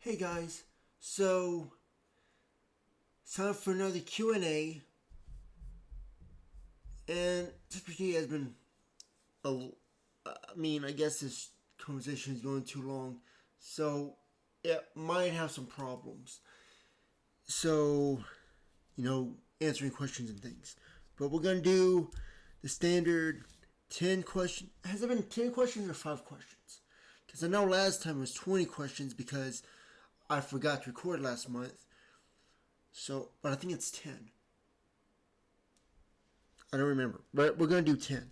Hey guys, so it's time for another Q&A, and ChatGPT has been, I guess this conversation is going too long, so it might have some problems. So, answering questions and things. But we're going to do the standard 10 questions. Has it been 10 questions or 5 questions? Because I know last time it was 20 questions because I forgot to record last month. So, but I think it's 10. I don't remember. But we're going to do 10.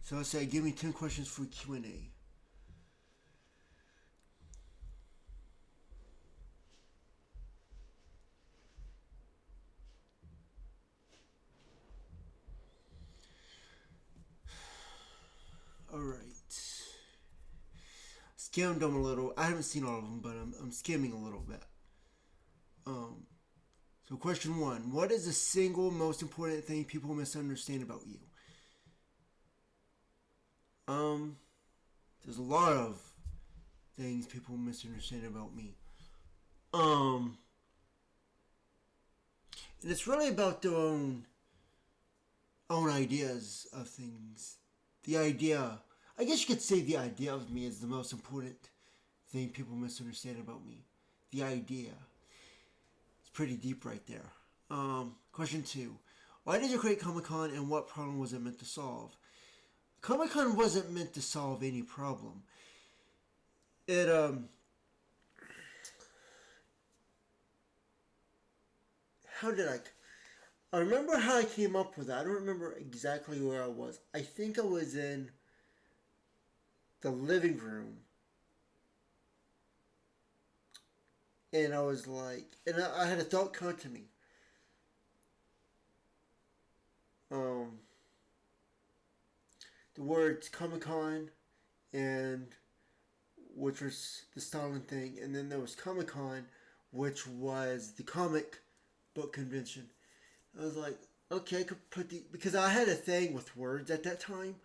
So let's say, give me 10 questions for Q&A. Alright. Skimmed them a little. I haven't seen all of them, but I'm skimming a little bit. So question 1. What is the single most important thing people misunderstand about you? There's a lot of things people misunderstand about me. And it's really about their own ideas of things. The idea, I guess you could say the idea of me is the most important thing people misunderstand about me. The idea. It's pretty deep right there. Question 2. Why did you create KomiKon and what problem was it meant to solve? KomiKon wasn't meant to solve any problem. It, how did I remember how I came up with that. I don't remember exactly where I was. I think I was in the living room. And I was like, and I had a thought come to me. The words KomiKon, and which was the Stalin thing, and then there was KomiKon, which was the comic book convention. I was like, okay, I could put because I had a thing with words at that time.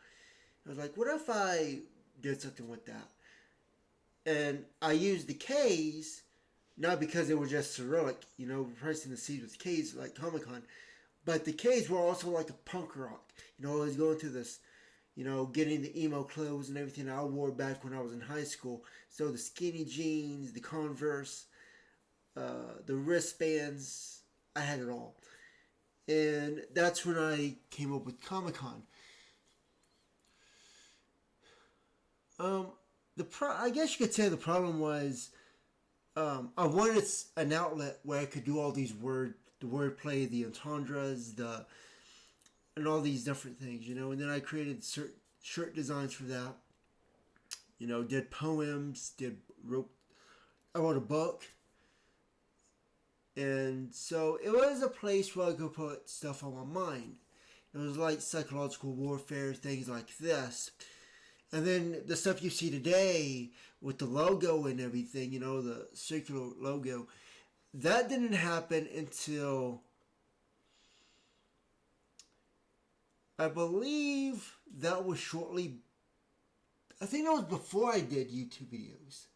I was like, what if I did something with that? And I used the K's, not because they were just Cyrillic, replacing the C's with K's like KomiKon, but the K's were also like a punk rock. I was going through this, getting the emo clothes and everything I wore back when I was in high school. So the skinny jeans, the Converse, the wristbands, I had it all. And that's when I came up with KomiKon. I guess you could say the problem was I wanted an outlet where I could do all these the wordplay, the entendres, and all these different things, And then I created shirt designs for that. Did poems, I wrote a book. And so it was a place where I could put stuff on my mind. It was like psychological warfare, things like this. And then the stuff you see today with the logo and everything, the circular logo, that didn't happen until, I believe that was shortly, I think that was before I did YouTube videos.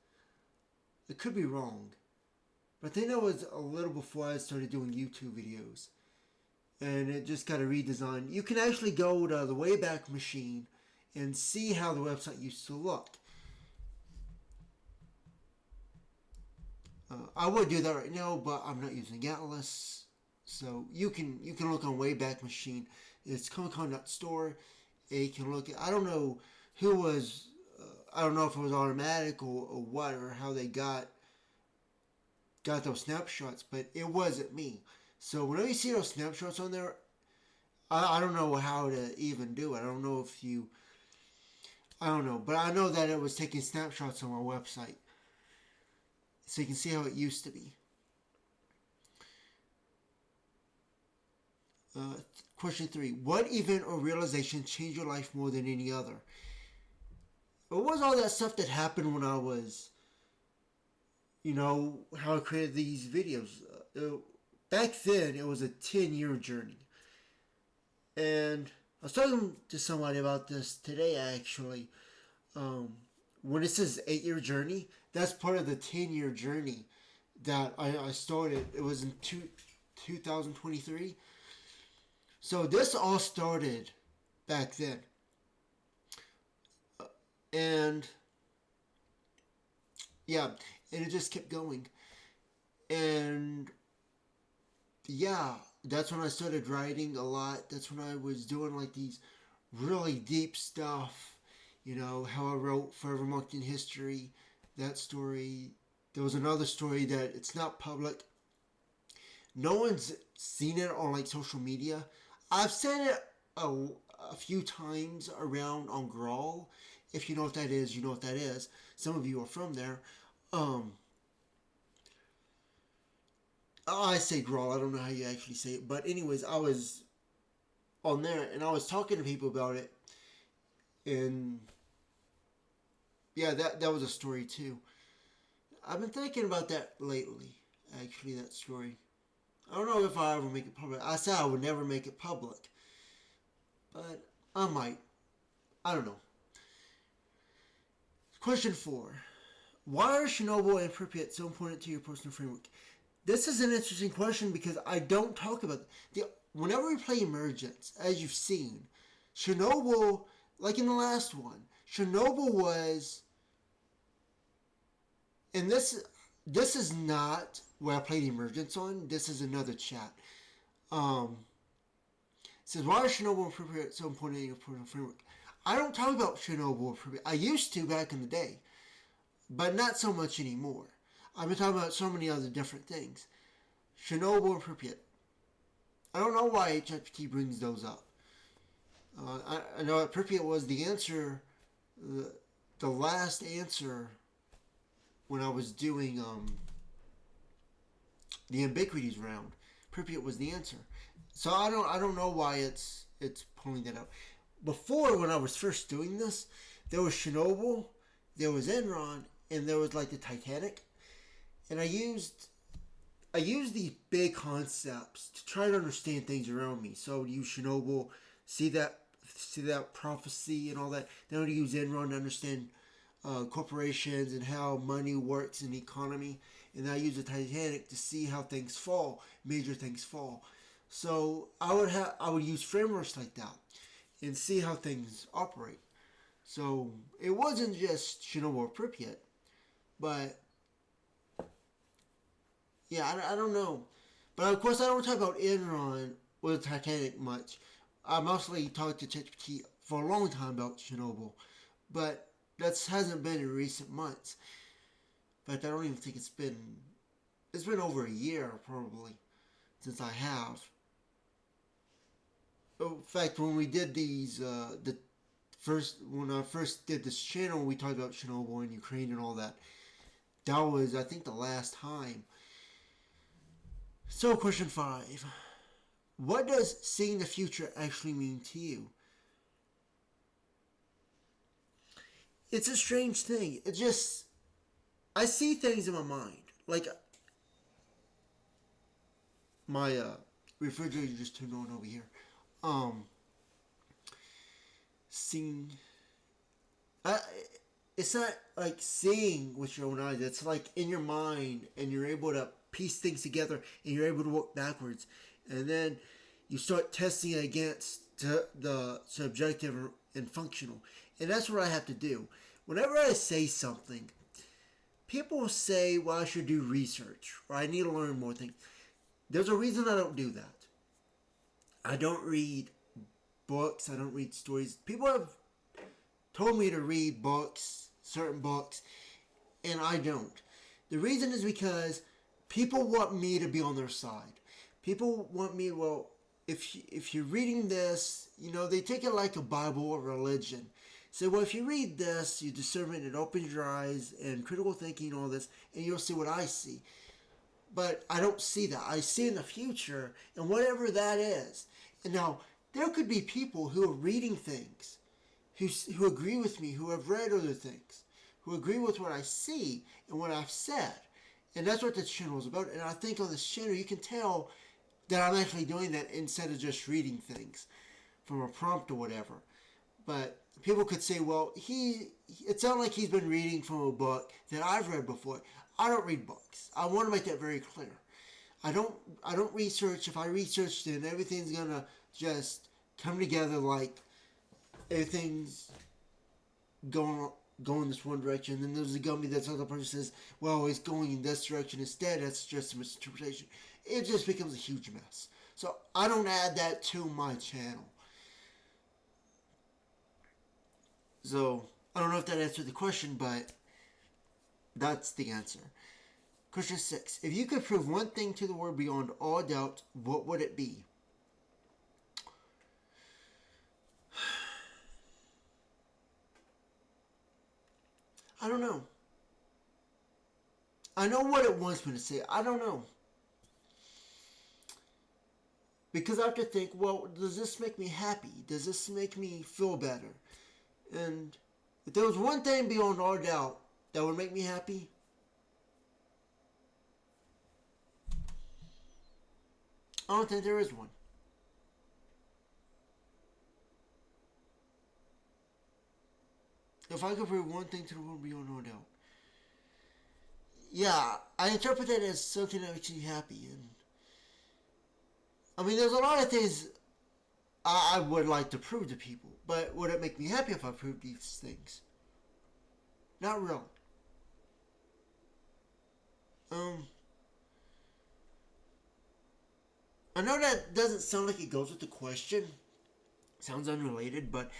It could be wrong. But I think that was a little before I started doing YouTube videos. And it just got a redesign. You can actually go to the Wayback Machine and see how the website used to look. I would do that right now, but I'm not using Atlas. So you can look on Wayback Machine. It's KomiKon.store. You can look at, I don't know who was, I don't know if it was automatic or what, or how they got those snapshots, but it wasn't me. So whenever you see those snapshots on there, I don't know how to even do it. I don't know, but I know that it was taking snapshots on my website. So you can see how it used to be. Question 3. What event or realization changed your life more than any other? What was all that stuff that happened when I was, how I created these videos? back then it was a 10-year journey. And I was talking to somebody about this today, actually. When it says 8-year journey, that's part of the 10-year journey that I started. It was in 2023. So this all started back then. And yeah, and it just kept going. And yeah, that's when I started writing a lot. That's when I was doing like these really deep stuff. You know, how I wrote Forever Marked in History, that story. There was another story that it's not public. No one's seen it on like social media. I've said it a few times around on Grawl. If you know what that is, you know what that is. Some of you are from there. I say Grawl. I don't know how you actually say it. But anyways, I was on there and I was talking to people about it. And yeah, that was a story too. I've been thinking about that lately, actually, that story. I don't know if I ever make it public. I said I would never make it public. But I might. I don't know. Question 4. Why are Chernobyl and Pripyat so important to your personal framework? This is an interesting question because I don't talk about it. Whenever we play Emergence, as you've seen, Chernobyl, like in the last one, Chernobyl was, and this is not where I played Emergence on. This is another chat. It says, why are Chernobyl and Pripyat so important in your personal framework? I don't talk about Chernobyl and Pripyat. I used to back in the day, but not so much anymore. I've been talking about so many other different things. Chernobyl and Pripyat. I don't know why ChatGPT brings those up. I know that Pripyat was the answer, the last answer when I was doing the ambiguities round. Pripyat was the answer. So I don't know why it's pulling that out. Before, when I was first doing this, there was Chernobyl, there was Enron, and there was like the Titanic. And I used these big concepts to try to understand things around me. So I would use Chernobyl, see that prophecy and all that. Then I would use Enron to understand corporations and how money works in the economy. And then I use the Titanic to see how things fall, major things fall. So I would use frameworks like that and see how things operate. So it wasn't just Chernobyl or Pripyat, but yeah, I don't know. But of course, I don't talk about Enron or the Titanic much. I mostly talked to ChatGPT for a long time about Chernobyl, but that hasn't been in recent months. In fact, I don't even think it's been over a year probably since I have. In fact, when we did these, when I first did this channel, we talked about Chernobyl and Ukraine and all that. That was, I think, the last time. So, question 5. What does seeing the future actually mean to you? It's a strange thing. It just, I see things in my mind. Like, my refrigerator just turned on over here. Seeing, it's not like seeing with your own eyes. It's like in your mind, and you're able to piece things together, and you're able to work backwards, and then you start testing it against the subjective and functional, and that's what I have to do. Whenever I say something, people will say, "Well, I should do research," or "I need to learn more things." There's a reason I don't do that. I don't read books. I don't read stories. People have told me to read books, certain books, and I don't. The reason is because people want me to be on their side. People want me, well, if you're reading this, they take it like a Bible or religion. Say, well, if you read this, you discernment, it opens your eyes and critical thinking and all this, and you'll see what I see. But I don't see that. I see in the future, and whatever that is. And now, there could be people who are reading things, who agree with me, who have read other things, who agree with what I see and what I've said. And that's what this channel is about. And I think on this channel, you can tell that I'm actually doing that instead of just reading things from a prompt or whatever. But people could say, well, it sounds like he's been reading from a book that I've read before. I don't read books. I want to make that very clear. I don't research. If I research, then everything's gonna just come together like everything's going this one direction. And then there's a gummy that's other person says, well, it's going in this direction instead. That's just a misinterpretation. It just becomes a huge mess. So I don't add that to my channel. So I don't know if that answered the question, but that's the answer. Question 6. If you could prove one thing to the world beyond all doubt, what would it be? I don't know. I know what it wants me to say. I don't know. Because I have to think, well, does this make me happy? Does this make me feel better? And if there was one thing beyond all doubt that would make me happy, I don't think there is one. If I could prove one thing to the world beyond all doubt. Yeah, I interpret that as something that makes me happy. And I mean, there's a lot of things I would like to prove to people. But would it make me happy if I proved these things? Not really. I know that doesn't sound like it goes with the question. Sounds unrelated, but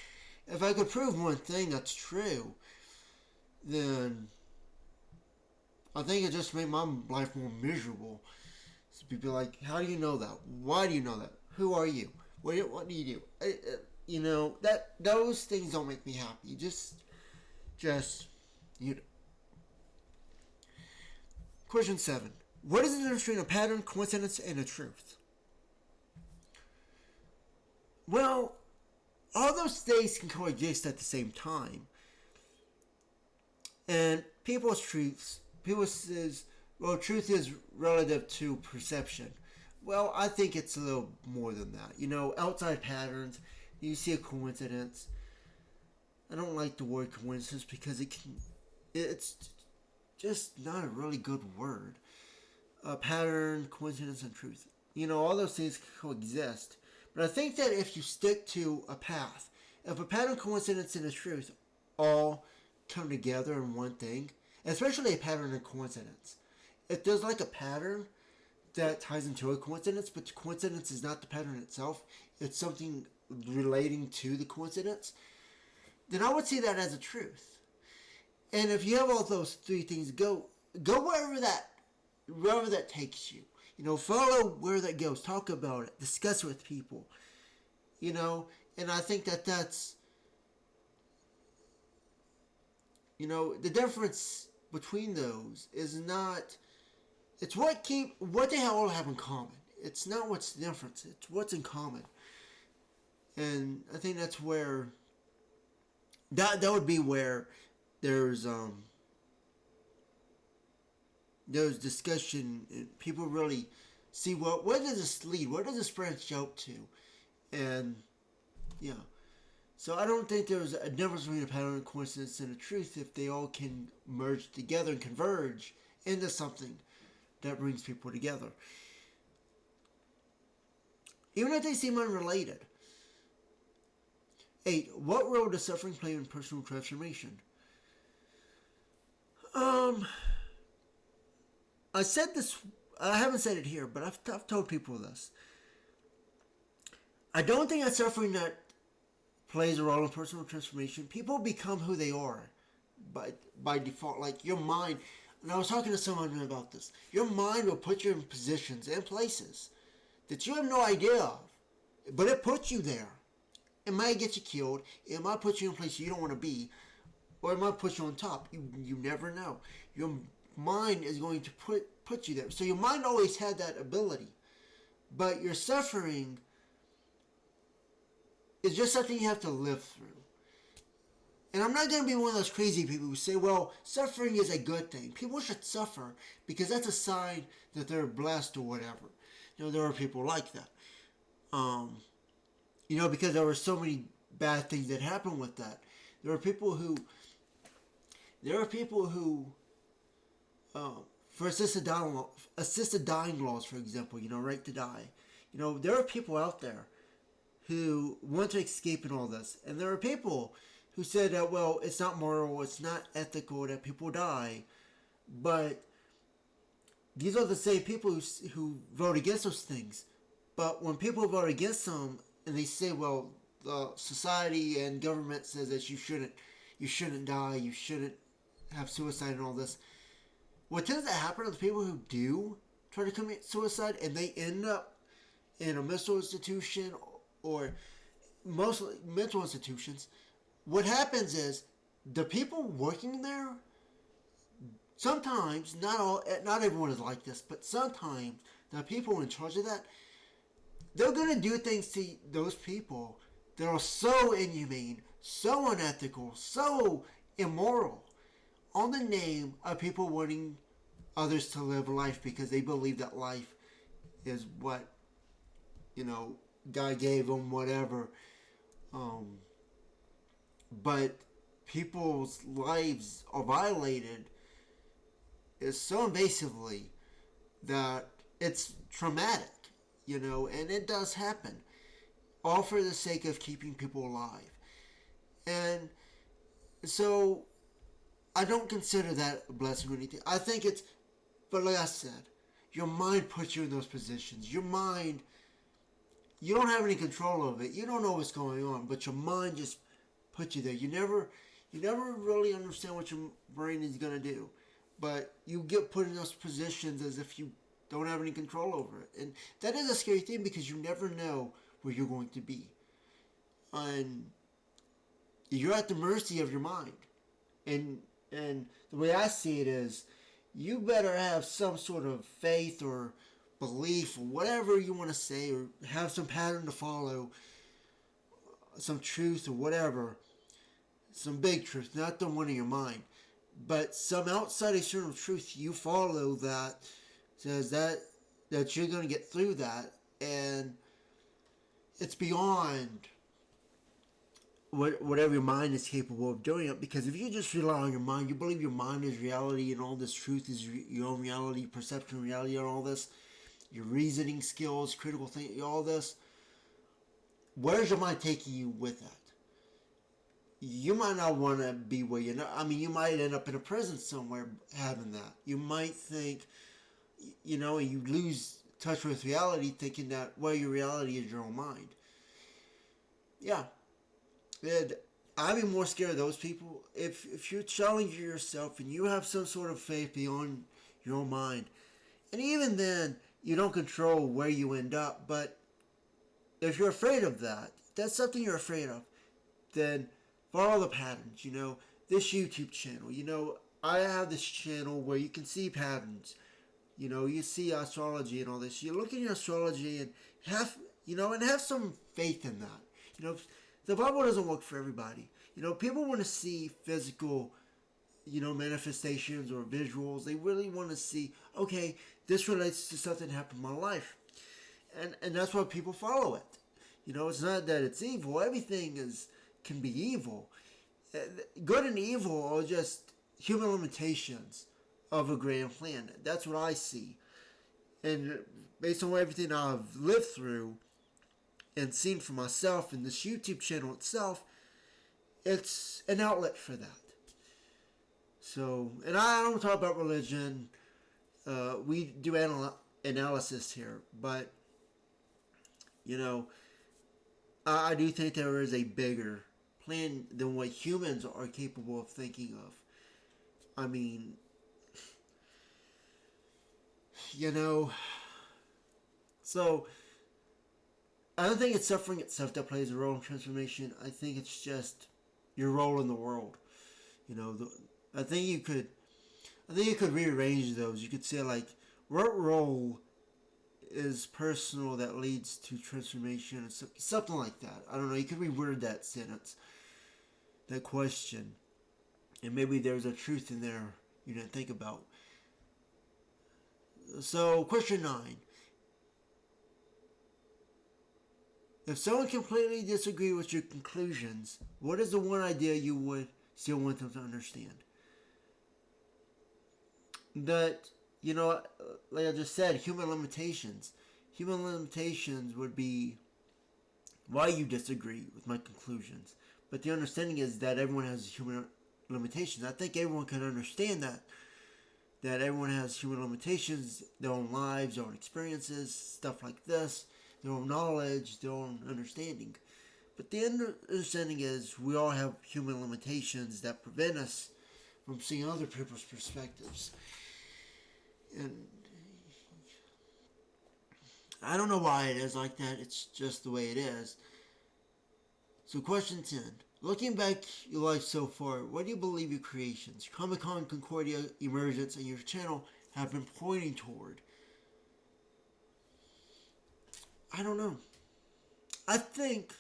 if I could prove one thing that's true, then I think it just made my life more miserable. So people are like, how do you know that? Why do you know that? Who are you? What do you do? You know, those things don't make me happy. Just you know. Question 7. What is the difference between a pattern, coincidence, and a truth? Well, all those things can coexist at the same time. And people says, well, truth is relative to perception. Well, I think it's a little more than that. You know, outside patterns, you see a coincidence. I don't like the word coincidence because it's just not a really good word. Pattern, coincidence, and truth. You know, all those things can coexist. But I think that if you stick to a path, if a pattern, coincidence, and a truth all come together in one thing, especially a pattern and coincidence, if there's like a pattern that ties into a coincidence, but the coincidence is not the pattern itself, it's something relating to the coincidence, then I would see that as a truth. And if you have all those three things, go wherever that takes you. You know, follow where that goes. Talk about it. Discuss with people. You know, and I think that's, you know, the difference between those is not, it's what they all have in common. It's not what's the difference. It's what's in common. And I think that's where, that would be where there's discussion, and people really see, well, where does this lead? Where does this branch out to? And yeah, so I don't think there's a difference between a pattern, a coincidence, and a truth if they all can merge together and converge into something that brings people together, even if they seem unrelated. 8. What role does suffering play in personal transformation? I said this, I haven't said it here, but I've told people this. I don't think that suffering that plays a role in personal transformation. People become who they are by default. Like your mind, and I was talking to someone about this, your mind will put you in positions and places that you have no idea of, but it puts you there. It might get you killed, it might put you in a place you don't want to be, or it might put you on top. You never know. Your mind is going to put you there. So your mind always had that ability. But your suffering is just something you have to live through. And I'm not going to be one of those crazy people who say, well, suffering is a good thing. People should suffer because that's a sign that they're blessed or whatever. there were people like that. Because there were so many bad things that happened with that. There were people who, for assisted dying laws, for example, right to die. There are people out there who want to escape in all this, and there are people who said that, well, it's not moral, it's not ethical that people die, but these are the same people who vote against those things. But when people vote against them and they say, well, the society and government says that you shouldn't die, you shouldn't have suicide and all this, what tends to happen to the people who do try to commit suicide and they end up in a mental institution or mostly mental institutions, what happens is the people working there, sometimes, not everyone is like this, but sometimes the people in charge of that, they're going to do things to those people that are so inhumane, so unethical, so immoral, on the name of people wanting others to live life because they believe that life is what, God gave them, whatever. But people's lives are violated is so invasively that it's traumatic, and it does happen, all for the sake of keeping people alive. And so I don't consider that a blessing or anything. I think it's, but like I said, your mind puts you in those positions. Your mind, you don't have any control of it. You don't know what's going on, but your mind just puts you there. You never really understand what your brain is going to do. But you get put in those positions as if you don't have any control over it. And that is a scary thing because you never know where you're going to be. And you're at the mercy of your mind. And the way I see it is, you better have some sort of faith or belief or whatever you want to say, or have some pattern to follow, some truth or whatever, some big truth, not the one in your mind, but some outside external truth you follow that says that you're going to get through that, and it's beyond whatever your mind is capable of doing it. Because if you just rely on your mind, you believe your mind is reality and all this truth is your own reality, perception, reality, and all this, your reasoning skills, critical thinking, all this, where's your mind taking you with that? You might not want to be where you're not. I mean, you might end up in a prison somewhere having that. You might think, you lose touch with reality thinking that, well, your reality is your own mind. Yeah. And I'd be more scared of those people. If you're challenging yourself and you have some sort of faith beyond your own mind, and even then, you don't control where you end up, but if you're afraid of that, that's something you're afraid of, then follow the patterns. This YouTube channel, I have this channel where you can see patterns. You see astrology and all this. You look at your astrology and have some faith in that. The Bible doesn't work for everybody. People want to see physical, manifestations or visuals. They really want to see, okay, this relates to something that happened in my life. And that's why people follow it. It's not that it's evil. Everything can be evil. Good and evil are just human limitations of a grand plan. That's what I see. And based on everything I've lived through and seen for myself in this YouTube channel itself, it's an outlet for that. So, and I don't talk about religion. We do analysis here, but I do think there is a bigger plan than what humans are capable of thinking of. I mean, so I don't think it's suffering itself that plays a role in transformation. I think it's just your role in the world. I think you could rearrange those. You could say, like, what role is personal that leads to transformation, or something like that. I don't know. You could reword that sentence, that question, and maybe there's a truth in there you didn't think about. So, question 9. If someone completely disagrees with your conclusions, what is the one idea you would still want them to understand? That, like I just said, human limitations. Human limitations would be why you disagree with my conclusions. But the understanding is that everyone has human limitations. I think everyone can understand that. That everyone has human limitations, their own lives, their own experiences, stuff like this, their own knowledge, their own understanding. But the understanding is we all have human limitations that prevent us from seeing other people's perspectives. And I don't know why it is like that. It's just the way it is. So question 10. Looking back your life so far, what do you believe your creations, KomiKon, Concordia, Emergence, and your channel have been pointing toward? I don't know. I think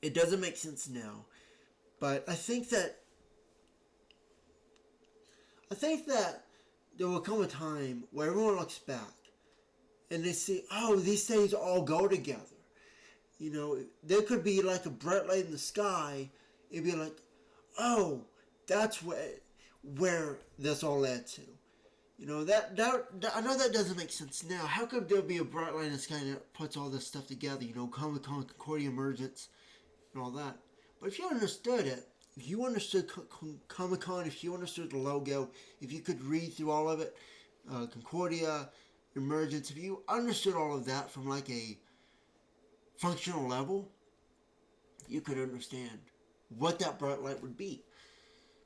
it doesn't make sense now, but I think that there will come a time where everyone looks back and they see, oh, these things all go together. There could be like a bright light in the sky. It'd be like, oh, that's where this all led to. That I know that doesn't make sense now. How could there be a bright light in the sky that puts all this stuff together? KomiKon, Concordia, Emergence, and all that. But if you understood it, if you understood KomiKon, if you understood the logo, if you could read through all of it, Concordia, Emergence, if you understood all of that from like a functional level, you could understand what that bright light would be.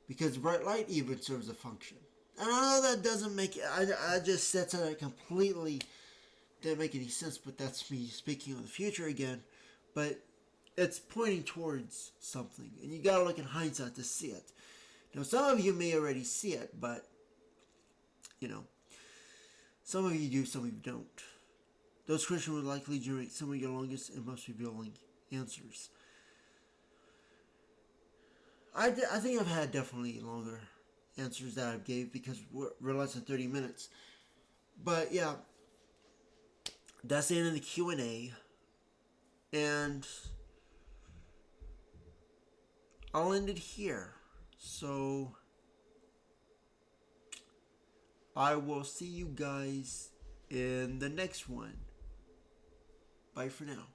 Because bright light even serves a function. And I know that doesn't make it, I just said something that completely didn't make any sense, but that's me speaking of the future again. But it's pointing towards something, and you gotta look in hindsight to see it. Now, some of you may already see it, but, some of you do, some of you don't. Those questions would likely generate some of your longest and most revealing answers. I think I've had definitely longer answers that I've gave because we're less than 30 minutes. But yeah, that's the end of the Q&A. And I'll end it here. So I will see you guys in the next one. Bye for now.